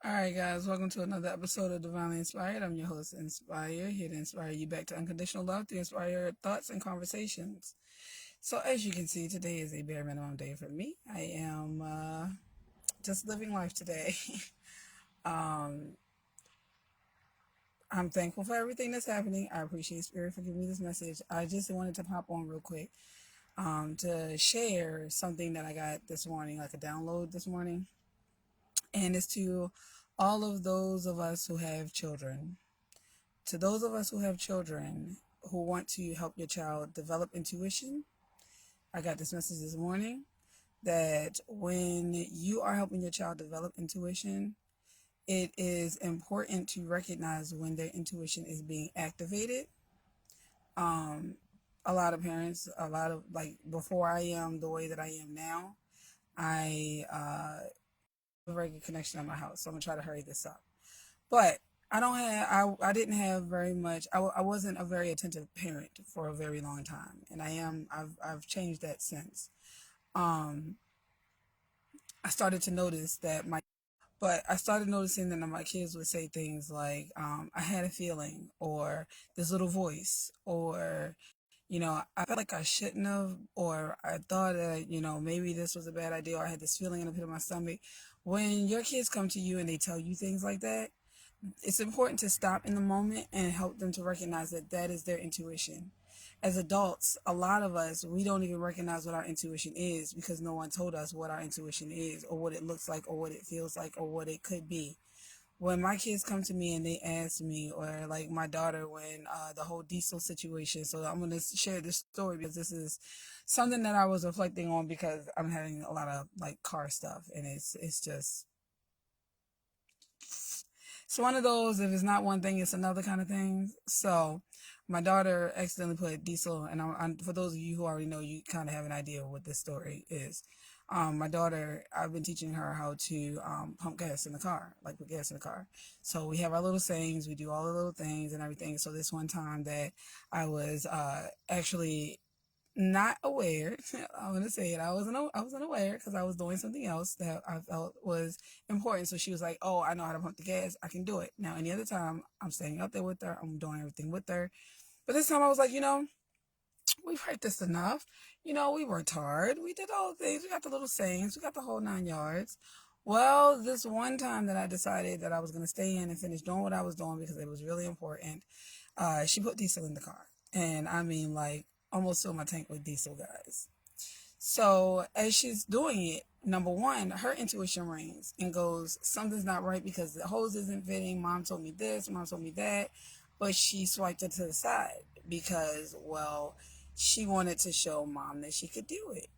Alright, guys, welcome to another episode of Divinely Inspired. I'm your host, Inspire, here to inspire you back to unconditional love, to inspire your thoughts and conversations. So, as you can see, today is a bare minimum day for me. I am just living life today. um, I'm thankful for everything that's happening. I appreciate Spirit for giving me this message. I just wanted to pop on real quick to share something that I got this morning, like a download this morning. And it's to all of those of us who have children. To those of us who have children who want to help your child develop intuition, I got this message this morning that when you are helping your child develop intuition, it is important to recognize when their intuition is being activated. Um, a lot of parents, like before I am the way that I am now, I have a very good connection at my house. So I'm gonna try to hurry this up. But I didn't have very much. I wasn't a very attentive parent for a very long time, and I've changed that since. Um, I started to notice that I started noticing that my kids would say things like, "I had a feeling," or "this little voice," or "I felt like I shouldn't have," or "I thought that maybe this was a bad idea," or "I had this feeling in the pit of my stomach." When your kids come to you and they tell you things like that, it's important to stop in the moment and help them to recognize that that is their intuition. As adults, a lot of us, we don't even recognize what our intuition is because no one told us what our intuition is or what it looks like or what it feels like or what it could be. When my kids come to me and they ask me, or like my daughter when the whole diesel situation, so I'm going to share this story because this is something that I was reflecting on because I'm having a lot of like car stuff, and it's just, it's one of those, if it's not one thing, it's another kind of thing. So my daughter accidentally put diesel, and for those of you who already know, you kind of have an idea of what this story is. My daughter, I've been teaching her how to pump gas in the car, like put gas in the car. So we have our little sayings, we do all the little things and everything. So this one time that I was actually not aware. I'm gonna say it. I wasn't aware because I was doing something else that I felt was important. So she was like, "Oh, I know how to pump the gas. I can do it." Now, any other time, I'm staying up there with her. I'm doing everything with her. But this time, I was like, we've practiced enough. We worked hard. We did all the things. We got the little sayings. We got the whole 9 yards. Well, this one time that I decided that I was gonna stay in and finish doing what I was doing because it was really important, she put diesel in the car, and I mean, like, almost filled my tank with diesel, guys. So as she's doing it, number one, her intuition rings and goes, something's not right because the hose isn't fitting. Mom told me this, mom told me that. But she swiped it to the side because, well, she wanted to show mom that she could do it.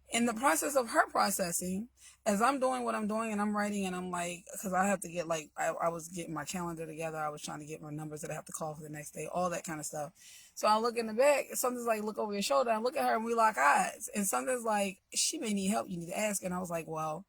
In the process of her processing, as I'm doing what I'm doing and I'm writing and I'm like, because I have to get like, I was getting my calendar together. I was trying to get my numbers that I have to call for the next day, all that kind of stuff. So I look in the back, something's like, look over your shoulder. I look at her and we lock eyes. And something's like, she may need help. You need to ask. And I was like, well,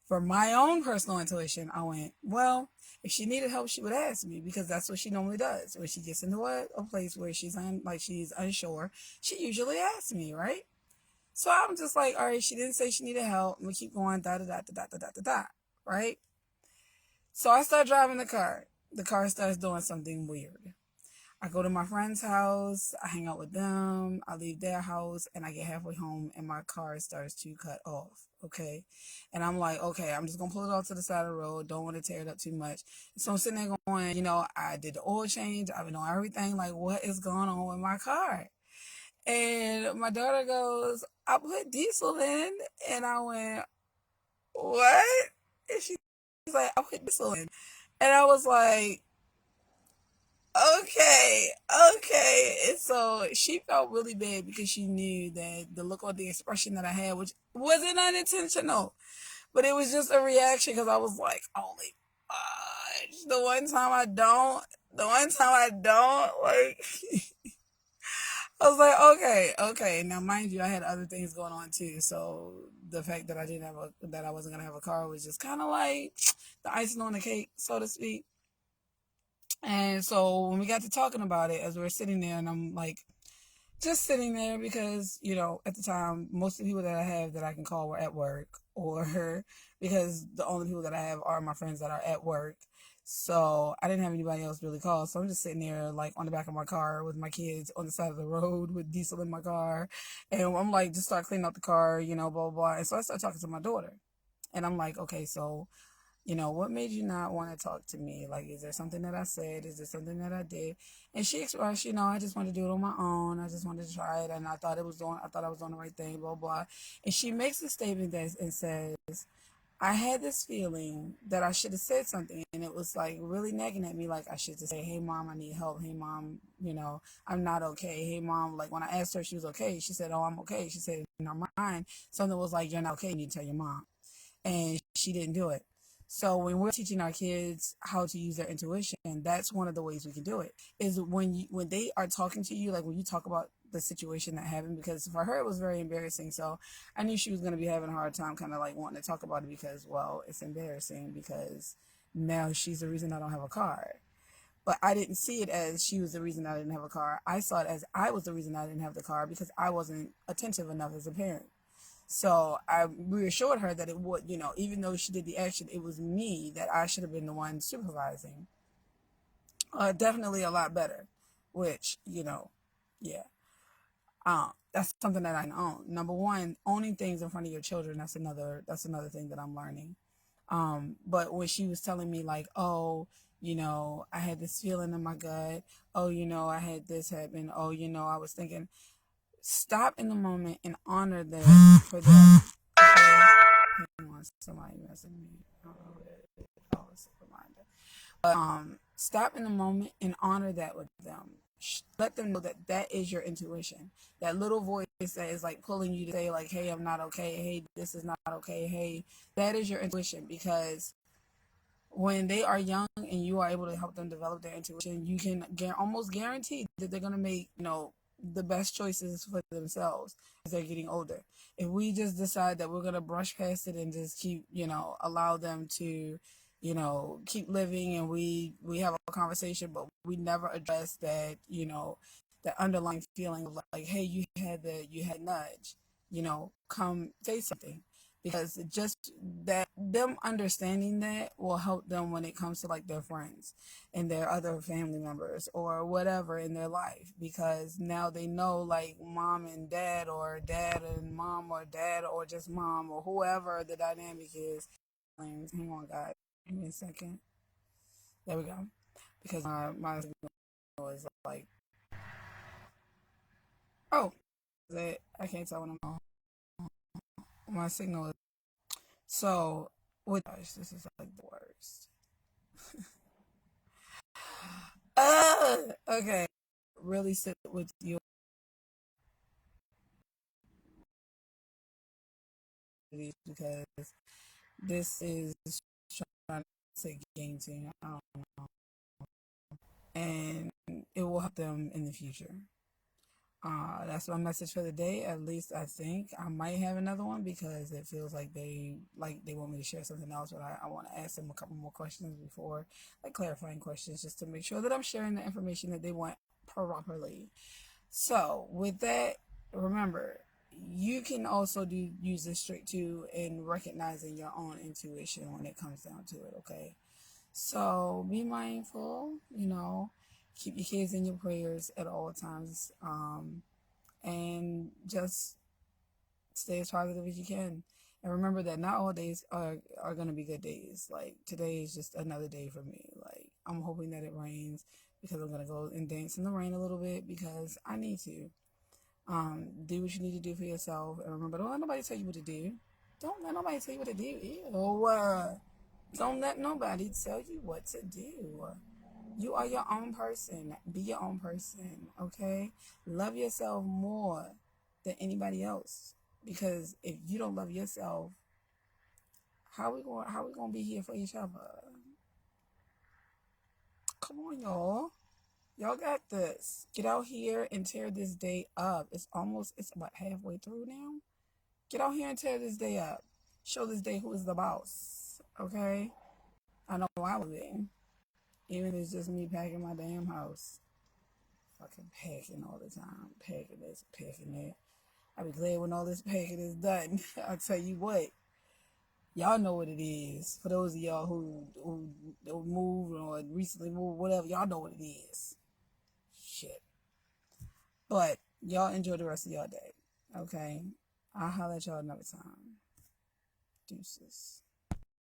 for my own personal intuition, I went, well, if she needed help, she would ask me because that's what she normally does. When she gets into a place where she's unsure, she usually asks me, right? So I'm just like, all right, she didn't say she needed help. We keep going, da da da da da da da da, right? So I start driving the car. The car starts doing something weird. I go to my friend's house, I hang out with them, I leave their house, and I get halfway home and my car starts to cut off. Okay. And I'm like, okay, I'm just gonna pull it off to the side of the road. Don't want to tear it up too much. So I'm sitting there going, I did the oil change, I've been doing everything, like what is going on with my car? And my daughter goes, I put diesel in. And I went, what? And she's like, I put diesel in. And I was like, okay, okay. And so she felt really bad because she knew that the look or the expression that I had, which wasn't unintentional, but it was just a reaction because I was like, holy fudge. The one time I don't, like, I was like, okay, okay. Now, mind you, I had other things going on too. So the fact that that I wasn't gonna have a car was just kind of like the icing on the cake, so to speak. And so when we got to talking about it, as we were sitting there, and I'm like, just sitting there because at the time, most of the people that I have that I can call were at work or because the only people that I have are my friends that are at work. So I didn't have anybody else really call. So I'm just sitting there like on the back of my car with my kids on the side of the road with diesel in my car. And I'm like, just start cleaning out the car, blah, blah, blah. And so I started talking to my daughter. And I'm like, okay, so what made you not want to talk to me? Like, is there something that I said? Is there something that I did? And she expressed, I just wanted to do it on my own. I just wanted to try it. And I thought I was doing the right thing, blah, blah. And she makes a statement and says, I had this feeling that I should have said something. And it was like really nagging at me. Like I should have said, hey mom, I need help. Hey mom, I'm not okay. Hey mom, like when I asked her if she was okay, she said, oh, I'm okay. She said in her mind, something was like, you're not okay. You need to tell your mom. And she didn't do it. So when we're teaching our kids how to use their intuition, that's one of the ways we can do it. Is when they are talking to you, like when you talk about the situation that happened, because for her it was very embarrassing. So I knew she was going to be having a hard time, kind of like wanting to talk about it because, well, it's embarrassing because now she's the reason I don't have a car. But I didn't see it as she was the reason I didn't have a car. I saw it as I was the reason I didn't have the car because I wasn't attentive enough as a parent. So I reassured her that it would, even though she did the action, it was me that I should have been the one supervising. Definitely a lot better, which, yeah. That's something that I own. Number one, owning things in front of your children, that's another thing that I'm learning. But when she was telling me like, oh, I had this feeling in my gut. Oh, I had this happen. Oh, I was thinking, stop in the moment and honor that for them. Okay? Hang on, somebody messaging me. I don't know who that is. Oh, it's a reminder. But stop in the moment and honor that with them. Let them know that that is your intuition. That little voice that is like pulling you to say like, hey, I'm not okay. Hey, this is not okay. Hey, that is your intuition, because when they are young and you are able to help them develop their intuition, you can almost guarantee that they're going to make, the best choices for themselves as they're getting older. If we just decide that we're going to brush past it and just keep, allow them to, keep living, and we have a conversation, but we never address that, that underlying feeling of like, hey, you had nudge, come say something, because just that them understanding that will help them when it comes to like their friends and their other family members or whatever in their life, because now they know like mom and dad, or dad and mom, or dad or just mom, or whoever the dynamic is. Hang on, guys, give me a second. There we go. Because my signal is like, oh, I can't tell when I'm on. My signal is so. Gosh, this is like the worst. Okay. Really sit with you, because this is trying to take game team. I don't know. And it will help them in the future. That's my message for the day. At least I think I might have another one, because it feels like they want me to share something else, but I want to ask them a couple more questions before, like clarifying questions, just to make sure that I'm sharing the information that they want properly. So with that, remember, you can also use this trick too in recognizing your own intuition when it comes down to it. Okay, so be mindful. Keep your kids in your prayers at all times, and just stay as positive as you can. And remember that not all days are going to be good days. Like today is just another day for me. Like I'm hoping that it rains, because I'm going to go and dance in the rain a little bit, because I need to. Do what you need to do for yourself. And remember, don't let nobody tell you what to do. Don't let nobody tell you what to do. Ew. Don't let nobody tell you what to do. You are your own person. Be your own person, okay? Love yourself more than anybody else. Because if you don't love yourself, how we gonna be here for each other? Come on, y'all. Y'all got this. Get out here and tear this day up. It's about halfway through now. Get out here and tear this day up. Show this day who is the boss. Okay? I know I will be. Even if it's just me packing my damn house. Fucking packing all the time. Packing this, packing that. I'll be glad when all this packing is done. I'll tell you what. Y'all know what it is. For those of y'all who moved or recently moved, whatever, y'all know what it is. Shit. But y'all enjoy the rest of y'all day. Okay? I'll holler at y'all another time. Deuces.